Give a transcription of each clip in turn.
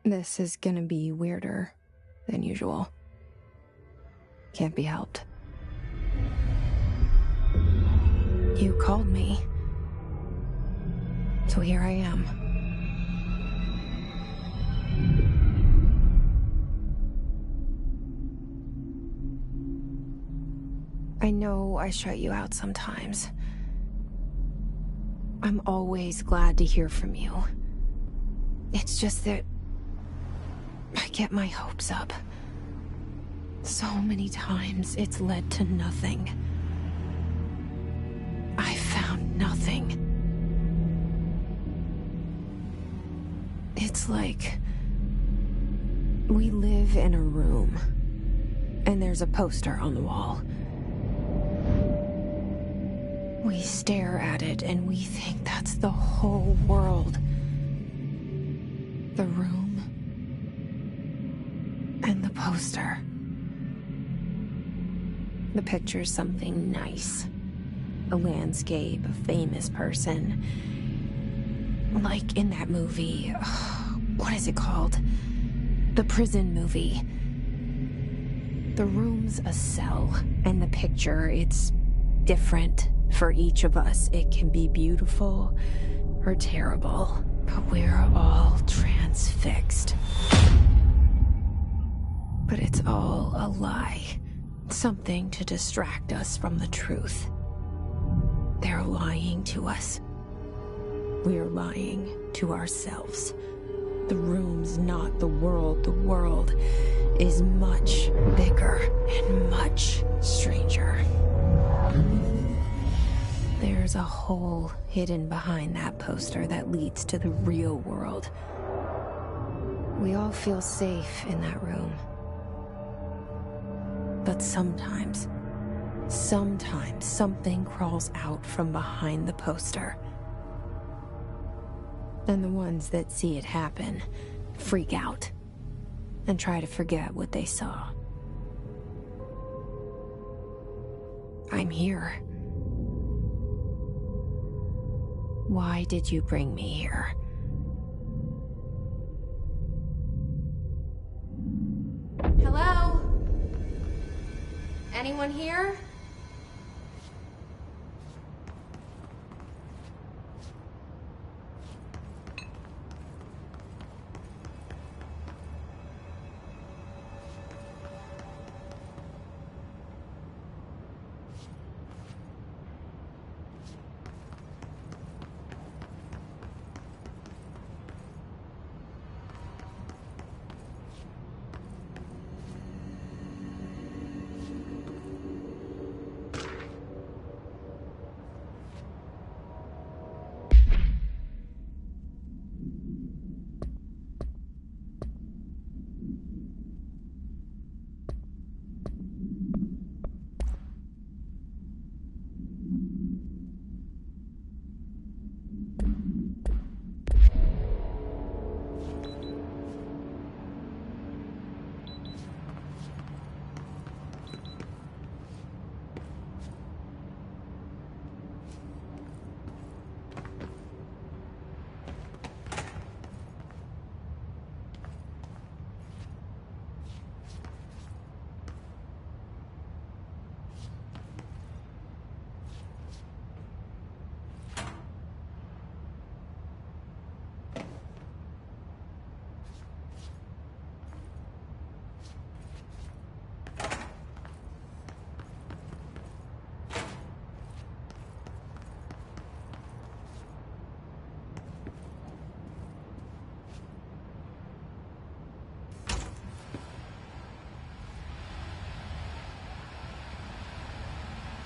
This is gonna be weirder than usual. Can't be helped. You called me. So here I am. I know I shut you out sometimes. I'm always glad to hear from you. It's just that I get my hopes up. So many times it's led to nothing. I found nothing. It's like we live in a room, and there's a poster on the wall. We stare at it and we think that's the whole world. The room and the poster. The picture's something nice. A landscape, a famous person. Like in that movie, what is it called? The prison movie. The room's a cell, and the picture, it's different for each of us. It can be beautiful or terrible, but we're all transfixed. But it's all a lie. Something to distract us from the truth. They're lying to us. We're lying to ourselves. The room's not the world. The world is much bigger and much stranger. There's a hole hidden behind that poster that leads to the real world. We all feel safe in that room. But sometimes something crawls out from behind the poster. And the ones that see it happen freak out and try to forget what they saw. I'm here. Why did you bring me here? Hello? Anyone here?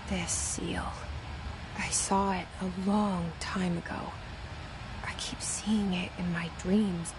This seal. I saw it a long time ago. I keep seeing it in my dreams.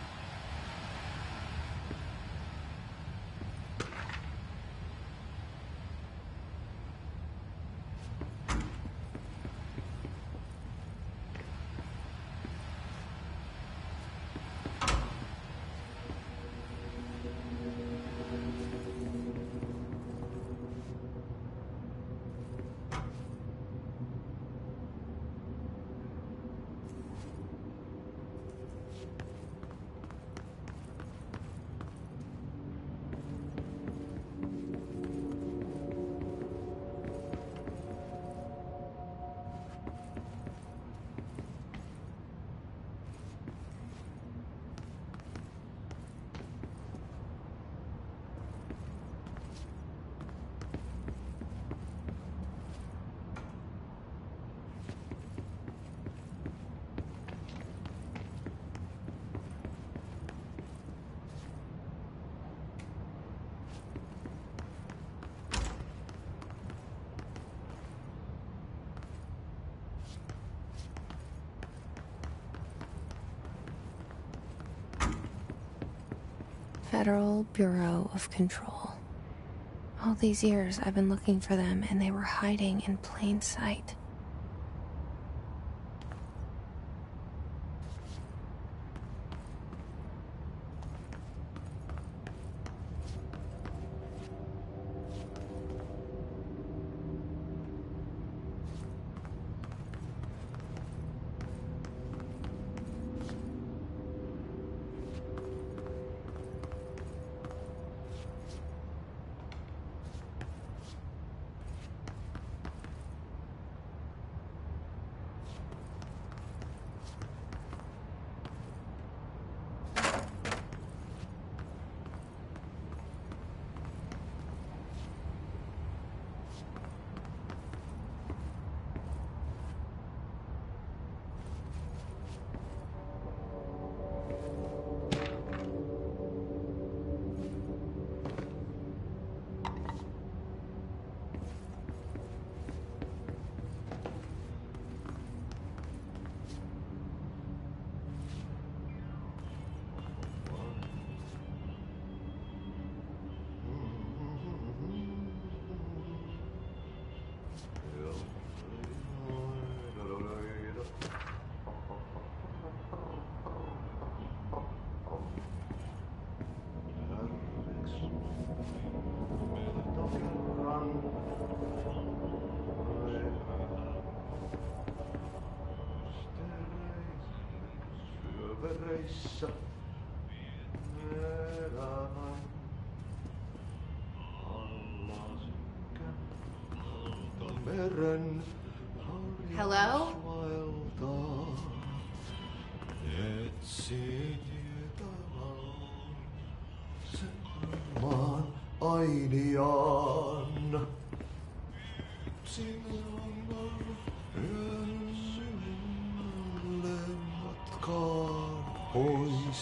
Federal Bureau of Control. All these years I've been looking for them, and they were hiding in plain sight. Hello?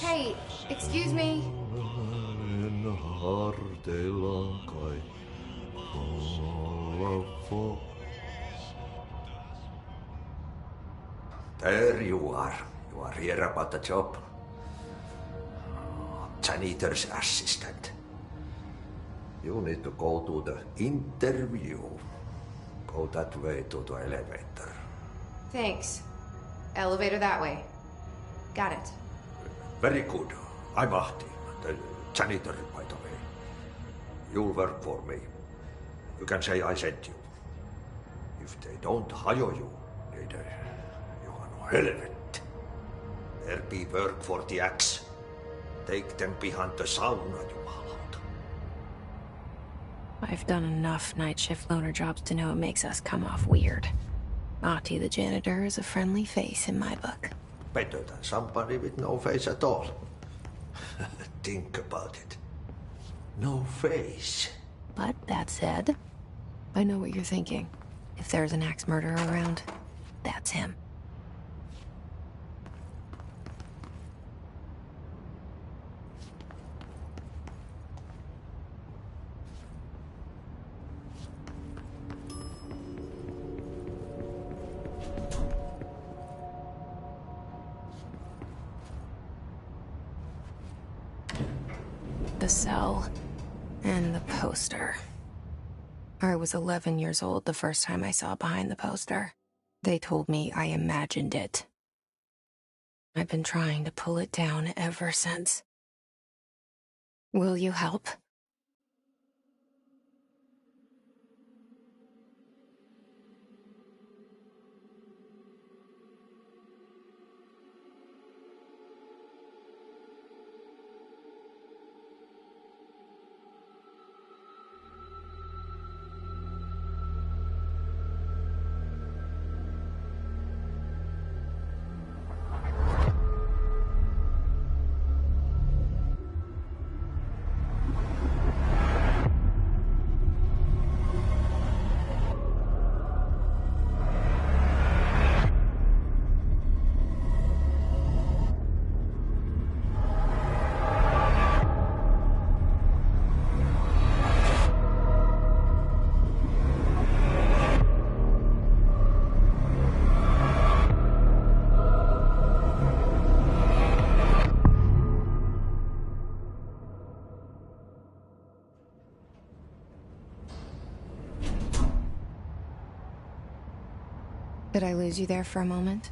Hey, excuse me. There you are. You are here about the job. Janitor's assistant. You need to go to the interview. Go that way to the elevator. Thanks. Elevator that way. Got it. Very good. I'm Ahti, the janitor, by the way. You'll work for me. You can say I sent you. If they don't hire you, you are no helvet. There be work for the axe. Take them behind the sauna, jumalauta. I've done enough night shift loner jobs to know it makes us come off weird. Ahti the janitor is a friendly face in my book. Better than somebody with no face at all. Think about it. No face. But that said, I know what you're thinking. If there's an axe murderer around, that's him. The cell and the poster. I was 11 years old the first time I saw behind the poster. They told me I imagined it. I've been trying to pull it down ever since. Will you help? Did I lose you there for a moment?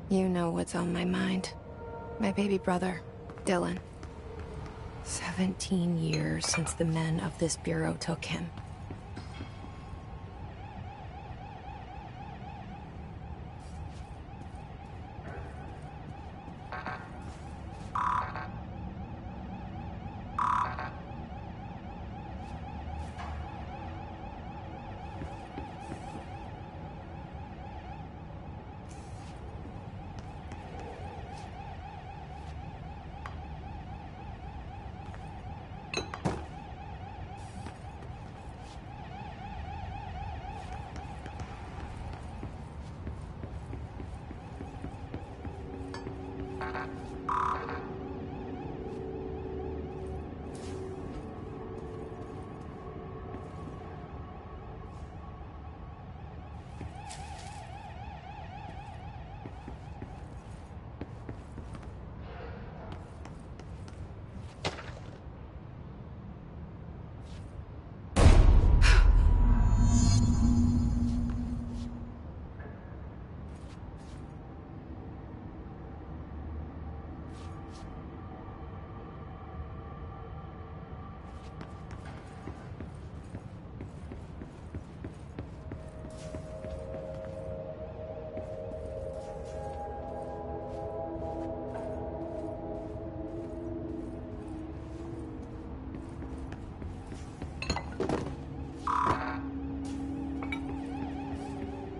You know what's on my mind. My baby brother, Dylan. 17 years since the men of this bureau took him.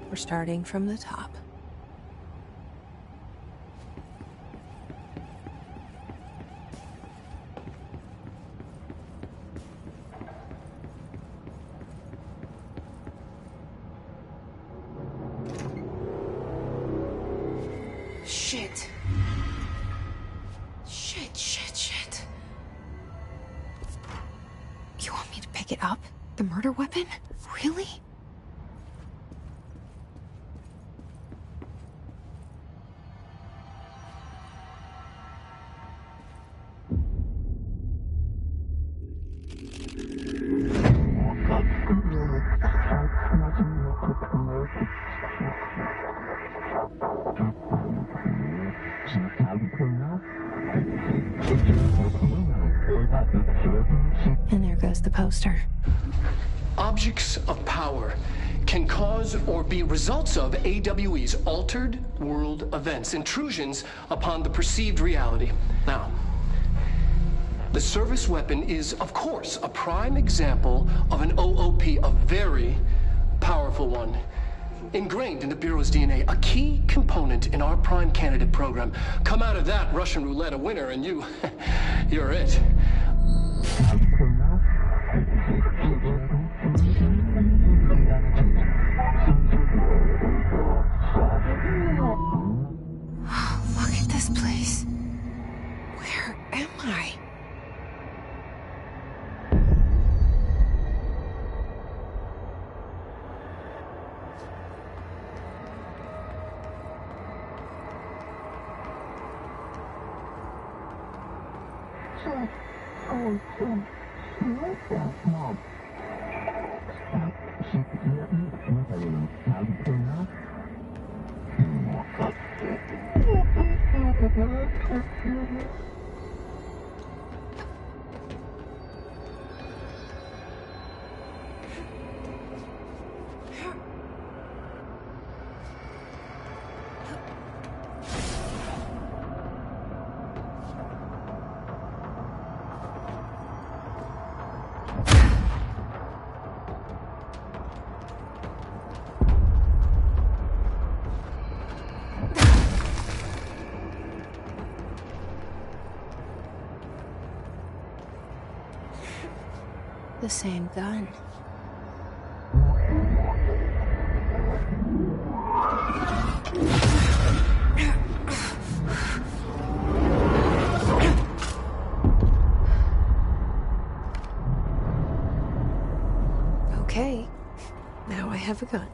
We're starting from the top. Shit. Shit. You want me to pick it up? The murder weapon? Really? And there goes the poster. Objects of power can cause or be results of AWE's altered world events, intrusions upon the perceived reality. Now, the service weapon is, of course, a prime example of an OOP, a very powerful one. Ingrained in the Bureau's DNA, a key component in our prime candidate program. Come out of that Russian roulette a winner and you're it. Look at this place. Where am I? The same gun. Okay, now I have a gun.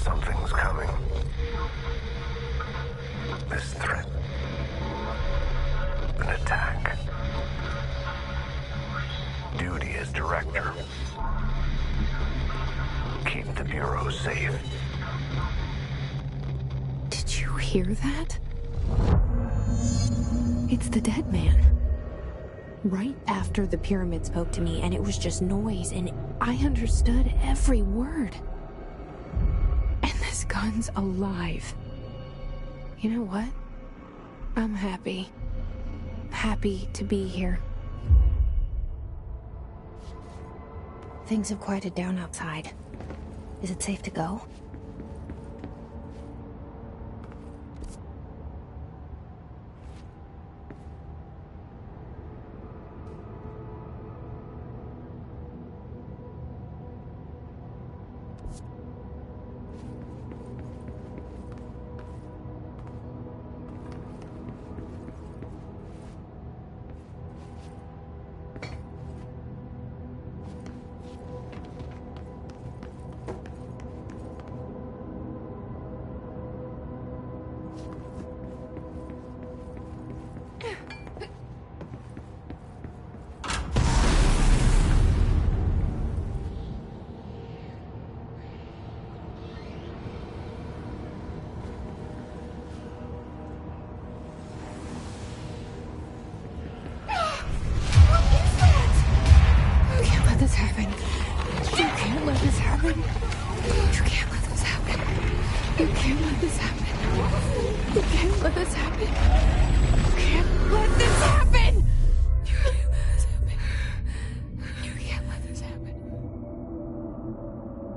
Something's coming. This threat. An attack. Duty as director. Keep the Bureau safe. Did you hear that? It's the dead man. Right after the pyramid spoke to me, and it was just noise, and I understood every word. And this gun's alive. You know what? I'm happy. Happy to be here. Things have quieted down outside. Is it safe to go?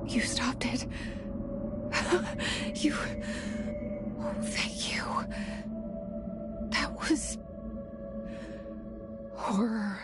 You stopped it. You... Oh, thank you. That was... horror.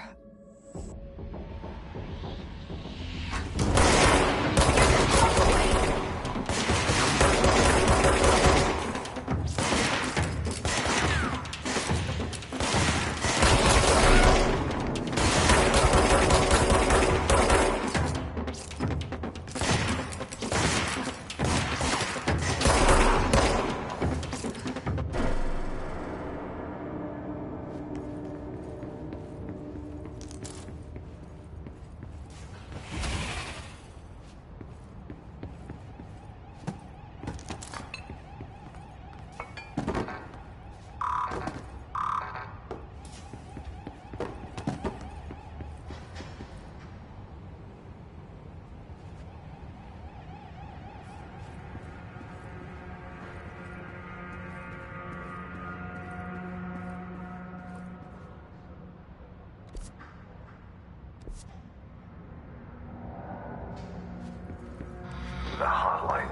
The hotline.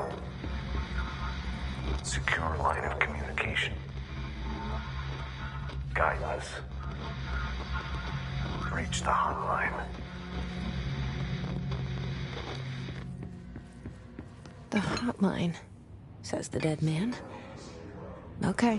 Secure line of communication. Guide us. Reach the hotline. The hotline, says the dead man. Okay.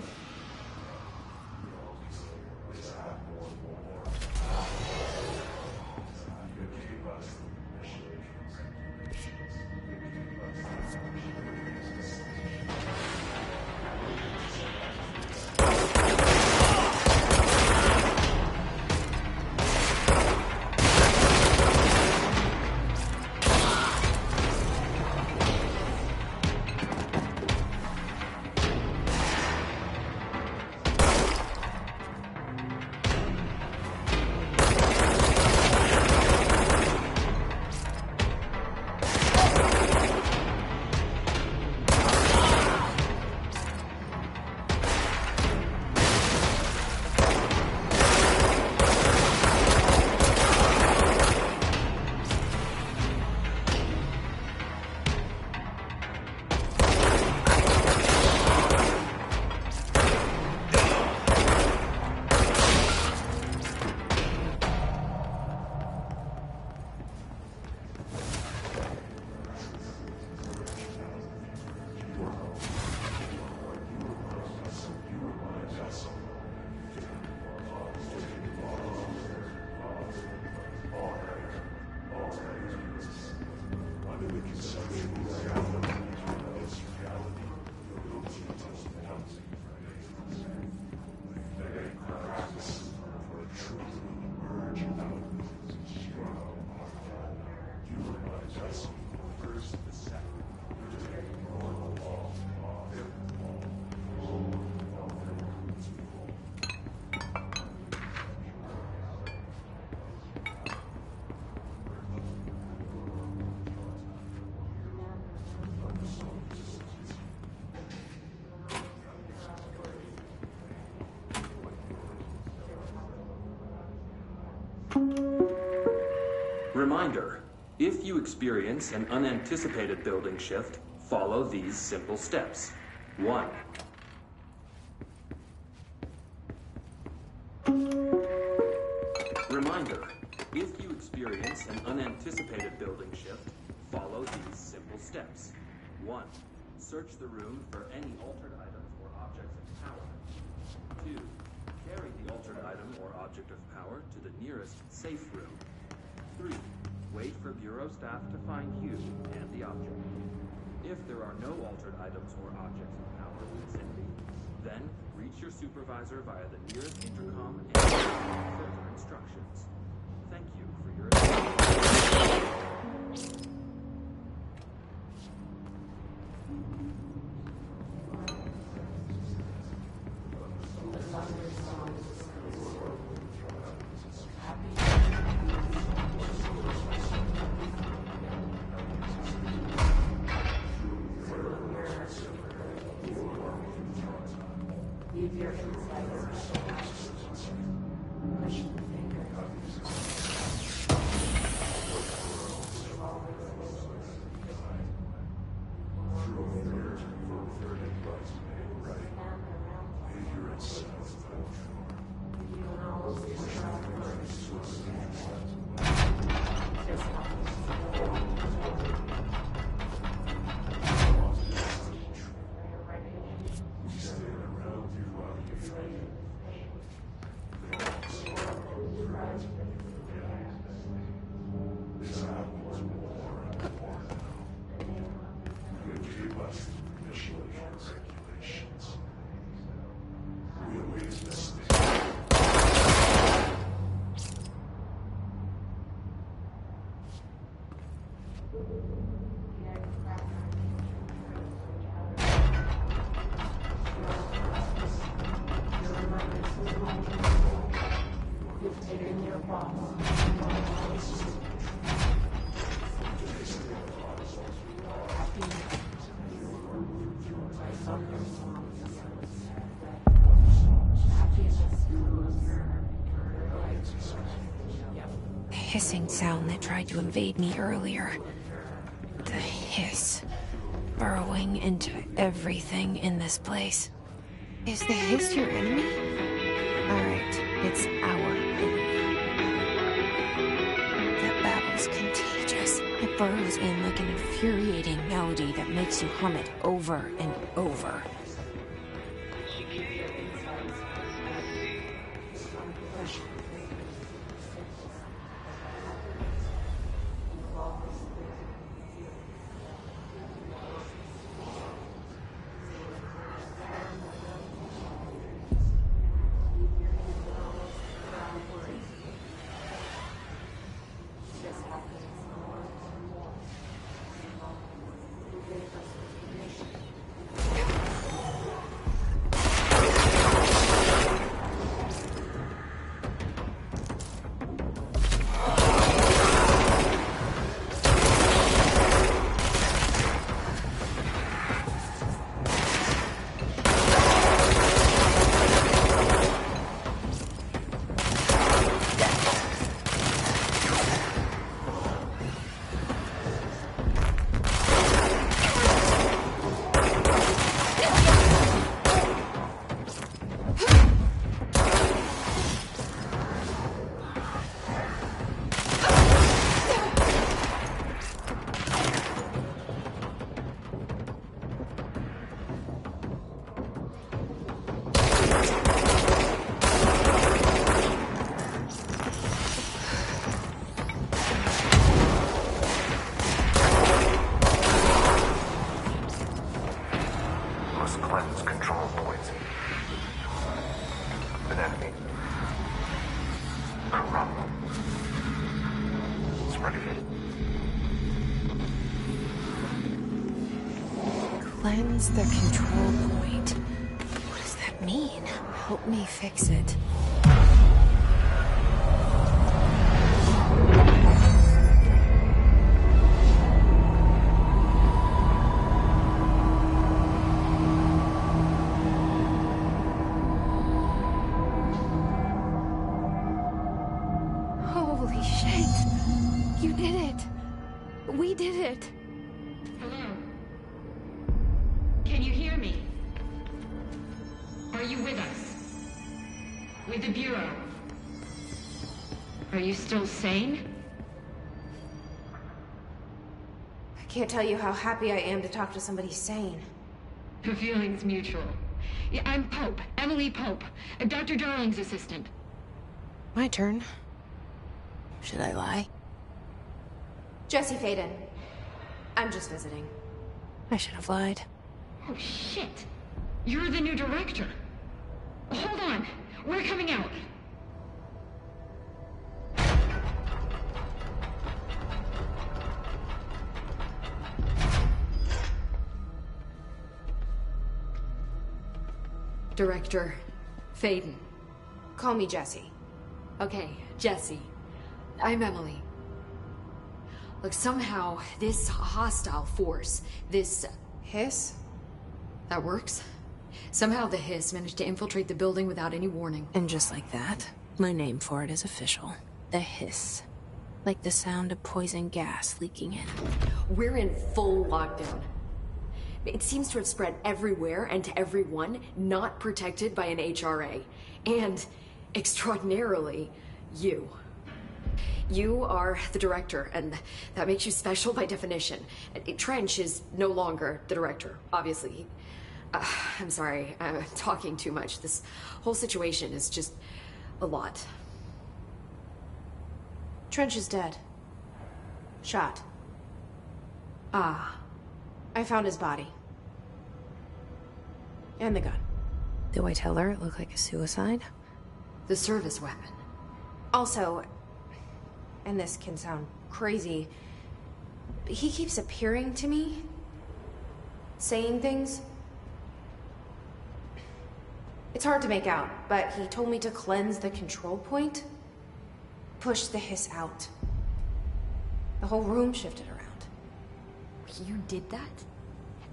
Reminder, if you experience an unanticipated building shift, follow these simple steps. 1. Reminder, if you experience an unanticipated building shift, follow these simple steps. 1. Search the room for any altered items or objects of power. 2. Carry the altered item or object of power to the nearest safe room. 3. Wait for Bureau staff to find you and the object. If there are no altered items or objects of power in the vicinity, then reach your supervisor via the nearest intercom and receive further instructions. Thank you for your attention. Hissing sound that tried to invade me earlier. The hiss. Burrowing into everything in this place. Is the hiss your enemy? Alright, it's our enemy. That babble's contagious. It burrows in like an infuriating melody that makes you hum it over and over. Cleanse the control point. What does that mean? Help me fix it. Holy shit! You did it! He did it. Hello? Can you hear me? Are you with us? With the Bureau? Are you still sane? I can't tell you how happy I am to talk to somebody sane. The feeling's mutual. Yeah, I'm Pope, Emily Pope, Dr. Darling's assistant. My turn. Should I lie? Jesse Faden. I'm just visiting. I should have lied. Oh, shit. You're the new director. Hold on. We're coming out. Director Faden. Call me Jesse. Okay, Jesse. I'm Emily. Look, somehow this hostile force, this... Hiss? that works? Somehow the hiss managed to infiltrate the building without any warning. And just like that, my name for it is official. The hiss. Like the sound of poison gas leaking in. We're in full lockdown. It seems to have spread everywhere and to everyone not protected by an HRA. And, extraordinarily, you. You are the director, and that makes you special by definition. Trench is no longer the director, obviously. I'm sorry, I'm talking too much. This whole situation is just a lot. Trench is dead. Shot. Ah. I found his body. And the gun. Do I tell her it looked like a suicide? The service weapon. Also, and this can sound crazy, but he keeps appearing to me, saying things. It's hard to make out, but he told me to cleanse the control point, push the hiss out. The whole room shifted around. You did that?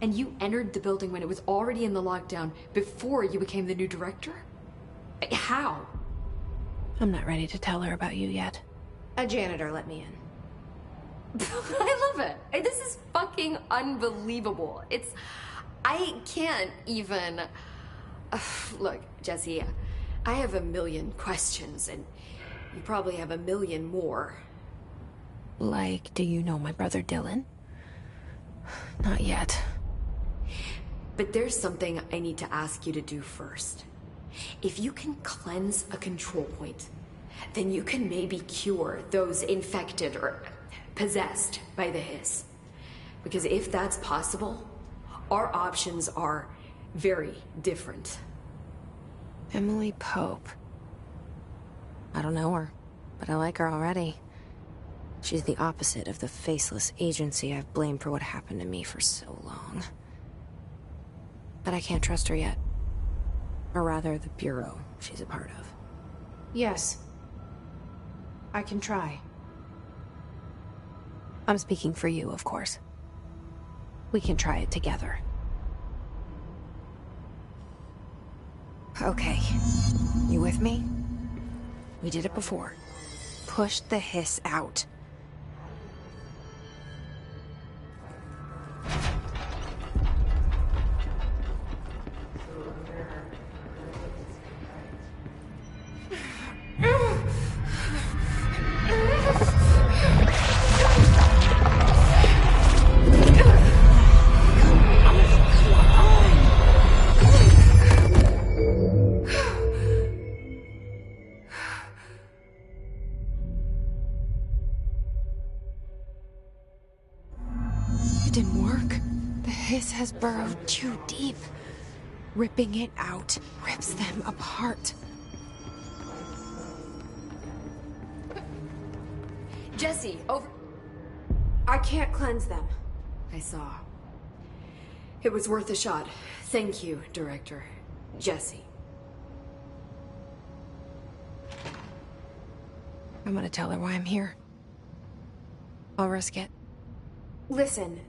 And you entered the building when it was already in the lockdown before you became the new director? How? I'm not ready to tell her about you yet. A janitor let me in. I love it. This is fucking unbelievable. I can't even... Look, Jesse, I have a million questions, and you probably have a million more. Like, do you know my brother Dylan? Not yet. But there's something I need to ask you to do first. If you can cleanse a control point, then you can maybe cure those infected or possessed by the hiss. Because if that's possible, our options are very different. Emily Pope. I don't know her, but I like her already. She's the opposite of the faceless agency I've blamed for what happened to me for so long. But I can't trust her yet. Or rather, the Bureau she's a part of. Yes. I can try. I'm speaking for you, of course. We can try it together. Okay. You with me? We did it before. Push the hiss out. It didn't work. The hiss has burrowed too deep. Ripping it out rips them apart. Jesse, over... I can't cleanse them. I saw. It was worth a shot. Thank you, Director. Jesse. I'm gonna tell her why I'm here. I'll risk it. Listen.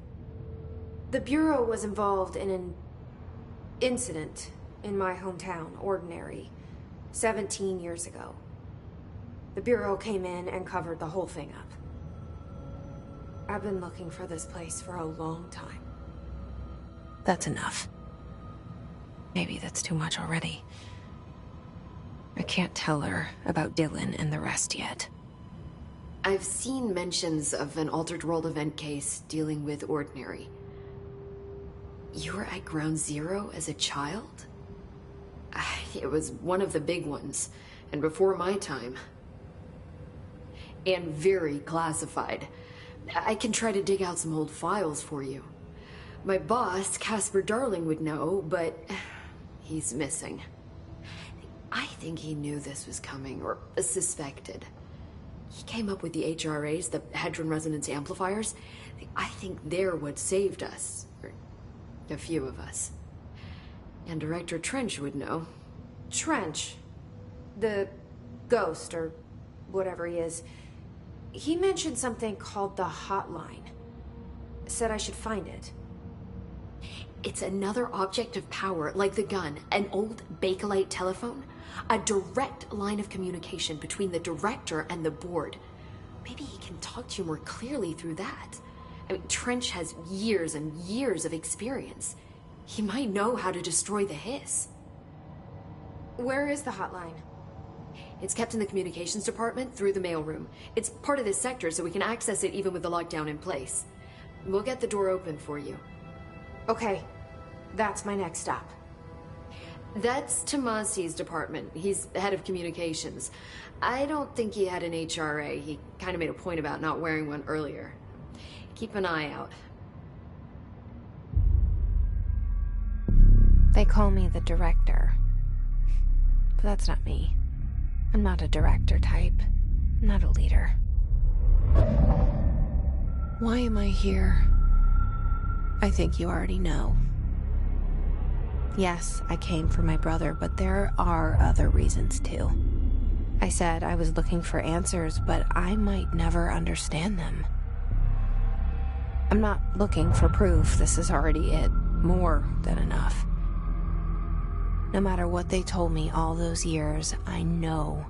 The Bureau was involved in an incident in my hometown, Ordinary, 17 years ago. The Bureau came in and covered the whole thing up. I've been looking for this place for a long time. That's enough. Maybe that's too much already. I can't tell her about Dylan and the rest yet. I've seen mentions of an Altered World event case dealing with Ordinary. You were at Ground Zero as a child? It was one of the big ones, and before my time. And very classified. I can try to dig out some old files for you. My boss, Casper Darling, would know, but he's missing. I think he knew this was coming, or suspected. He came up with the HRAs, the Hadron Resonance Amplifiers. I think they're what saved us. Or a few of us. And Director Trench would know. Trench. The ghost, or whatever he is. He mentioned something called the Hotline. Said I should find it. It's another object of power, like the gun, an old Bakelite telephone. A direct line of communication between the director and the board. Maybe he can talk to you more clearly through that. I mean, Trench has years and years of experience. He might know how to destroy the hiss. Where is the hotline? It's kept in the communications department through the mailroom. It's part of this sector, so we can access it even with the lockdown in place. We'll get the door open for you. Okay, that's my next stop. That's Tomasi's department. He's head of communications. I don't think he had an HRA. He kind of made a point about not wearing one earlier. Keep an eye out. They call me the director. But that's not me. I'm not a director type. I'm not a leader. Why am I here? I think you already know. Yes, I came for my brother, but there are other reasons too. I said I was looking for answers, but I might never understand them. I'm not looking for proof. This is already it. More than enough. No matter what they told me all those years, I know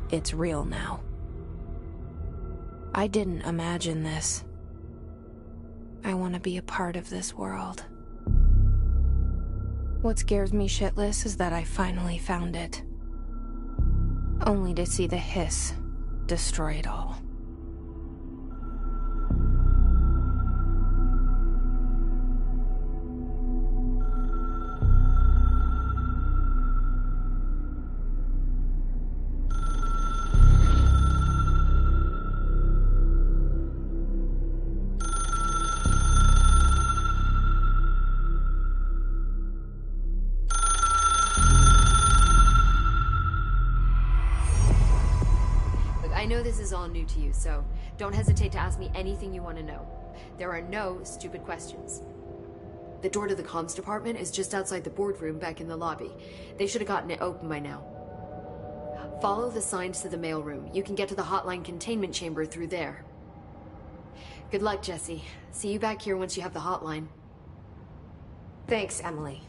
it's real now. I didn't imagine this. I want to be a part of this world. What scares me shitless is that I finally found it. Only to see the hiss destroy it all. I know this is all new to you, so don't hesitate to ask me anything you want to know. There are no stupid questions. The door to the comms department is just outside the boardroom back in the lobby. They should have gotten it open by now. Follow the signs to the mailroom. You can get to the hotline containment chamber through there. Good luck, Jesse. See you back here once you have the hotline. Thanks, Emily.